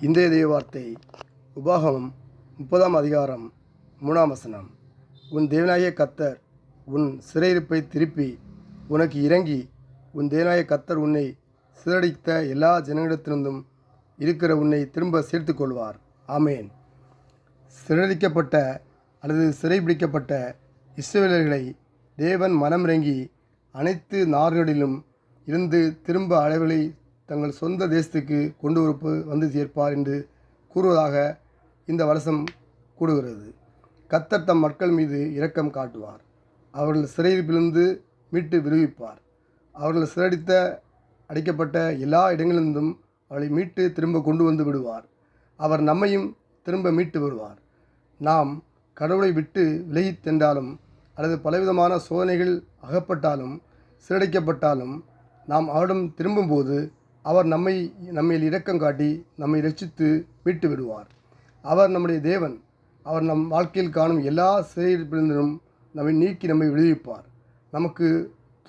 இன்றைய தேவ வார்த்தை உபாகமம் 30ஆம் அதிகாரம் 3ஆம் வசனம். உன் தேவனாகிய கர்த்தர் உன் சிறையிருப்பை திருப்பி உனக்கு இறங்கி உன் தேவனாகிய கர்த்தர் உன்னை சிதறடித்த எல்லா ஜனங்களிடத்திலிருந்தும் இருக்கிற உன்னை திரும்ப சேர்த்து கொள்வார். ஆமேன். சிதறடிக்கப்பட்ட அல்லது சிறைபிடிக்கப்பட்ட இஸ்ரவேலர்களை தேவன் மனமிறங்கி அனைத்து நாடுகளிலும் இருந்து திரும்ப அளவுகளை தங்கள் சொந்த தேசத்துக்கு கொண்டு வந்து சேர்ப்பார் என்று கூறுவதாக இந்த வசனம் கூறுகிறது. கர்த்தர் தம் மக்கள் மீது இரக்கம் காட்டுவார். அவர்கள் சிறையிருப்பிலிருந்து மீட்டு விடுவிப்பார். அவர்கள் சிறடித்த அடிக்கப்பட்ட எல்லா இடங்களிலிருந்தும் அவளை மீட்டு திரும்ப கொண்டு வந்து விடுவார். அவர் நம்மையும் திரும்ப மீட்டு வருவார். நாம் கடவுளை விட்டு விலகிச் சென்றாலும் அல்லது பலவிதமான சோதனைகள் அகப்பட்டாலும் சிறடிக்கப்பட்டாலும் நாம் அவரிடம் திரும்பும்போது அவர் நம்மையில் இரக்கம் காட்டி நம்மை ரட்சித்து மீட்டு விடுவார். அவர் நம்முடைய தேவன். அவர் நம் வாழ்க்கையில் காணும் எல்லா சிறையிருப்பிலிருந்தும் நம்மை நீக்கி நம்மை விடுவிப்பார். நமக்கு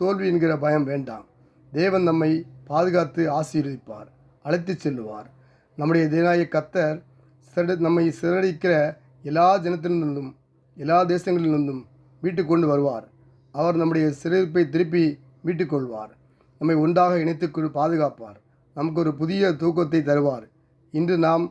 தோல்வி என்கிற பயம் வேண்டாம். தேவன் நம்மை பாதுகாத்து ஆசீர்வதிப்பார், அழைத்து செல்லுவார். நம்முடைய தேவனாகிய கர்த்தர் நம்மை சிறடிக்கிற எல்லா ஜனத்திலிருந்தும் எல்லா தேசங்களிலிருந்தும் மீட்டு கொண்டு வருவார். அவர் நம்முடைய சிறையிருப்பை திருப்பி மீட்டுக்கொள்வார். நம்மை ஒன்றாக இணைத்து பாதுகாப்பார். நமக்கு ஒரு புதிய தூக்கத்தை தருவார். இன்று நாம்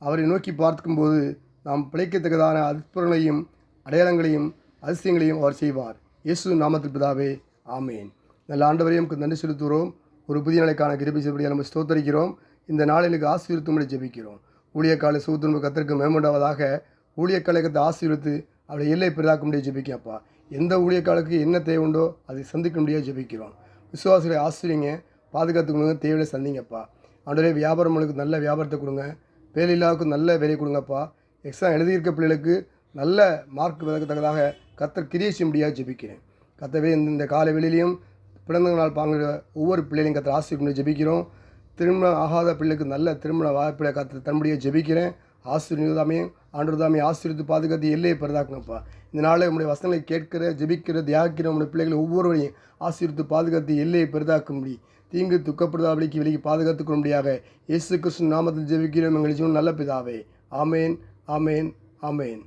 அவரை நோக்கி பார்க்கும்போது நாம் பிழைக்கத்தக்கதான அற்புதங்களையும் அடையாளங்களையும் அதிசயங்களையும் அவர் செய்வார். இயேசு நாமத்தில் பிதாவே, ஆமேன். நல்ல ஆண்டவரே, நமக்கு நன்றி செலுத்துகிறோம். ஒரு புதிய நாளைக்கான கிருபை செய்யப்படியாக நம்ம ஸ்தோத்தரிக்கிறோம். இந்த நாளிலுக்கு ஆசீர்வத்தும்படி ஜெபிக்கிறோம். ஊழியக்காலை சூத்திரம்பு கத்திற்கு மேம்படாவதாக ஊழியக்காலத்தை ஆசீர்வித்து அவளை எல்லை பெரிதாக்கும்படியாக ஜெபிக்கப்பா. எந்த ஊழியக்காலுக்கு என்ன தேவை உண்டோ அதை சந்திக்க முடியாது ஜெபிக்கிறோம். விசுவாசிகளை ஆசிரியங்க, பாதுகாத்து கொடுங்க, தேவையை சந்திங்கப்பா. ஆண்டவரே, வியாபாரங்களுக்கு நல்ல வியாபாரத்தை கொடுங்க. வேலையில்லாவுக்கு நல்ல வேலையை கொடுங்கப்பா. எக்ஸாம் எழுதியிருக்க பிள்ளைகளுக்கு நல்ல மார்க் விதக்கத்தக்கதாக கர்த்தர் கிரியை செய்ய முடியாது ஜெபிக்கிறேன். கர்த்தவே, இந்த காலை வெளியிலையும் பிறந்த நாள் பாங்குற ஒவ்வொரு பிள்ளைகளையும் கர்த்தர் ஆசீர்வதிக்க ஜெபிக்கிறோம். திருமணம் ஆகாத பிள்ளைக்கு நல்ல திருமண வாய்ப்புகளை கர்த்தர் தன்னுடைய ஜெபிக்கிறேன். ஆசீர்வதாமே ஆண்டவர்தாமே ஆசீர்வித்து பாதுகாத்து எல்லையை பெரிதாக்குங்கப்பா. இந்த நாளில் உங்களுடைய வசனங்களை கேட்கிற ஜெபிக்கிற தியாகிக்கிற உங்களுடைய பிள்ளைகளை ஒவ்வொருவரையும் ஆசீர்வித்து பாதுகாத்து எல்லையை பெரிதாக்கும்படி தீங்கு துக்கப்படுதாபடிக்கு விலகி பாதுகாத்துக் கொள்ளும்படியாக இயேசு கிறிஸ்து நாமத்தில் ஜெபிக்கிறோம் எங்கள் நல்ல பிதாவே. ஆமேன், ஆமேன், ஆமேன்.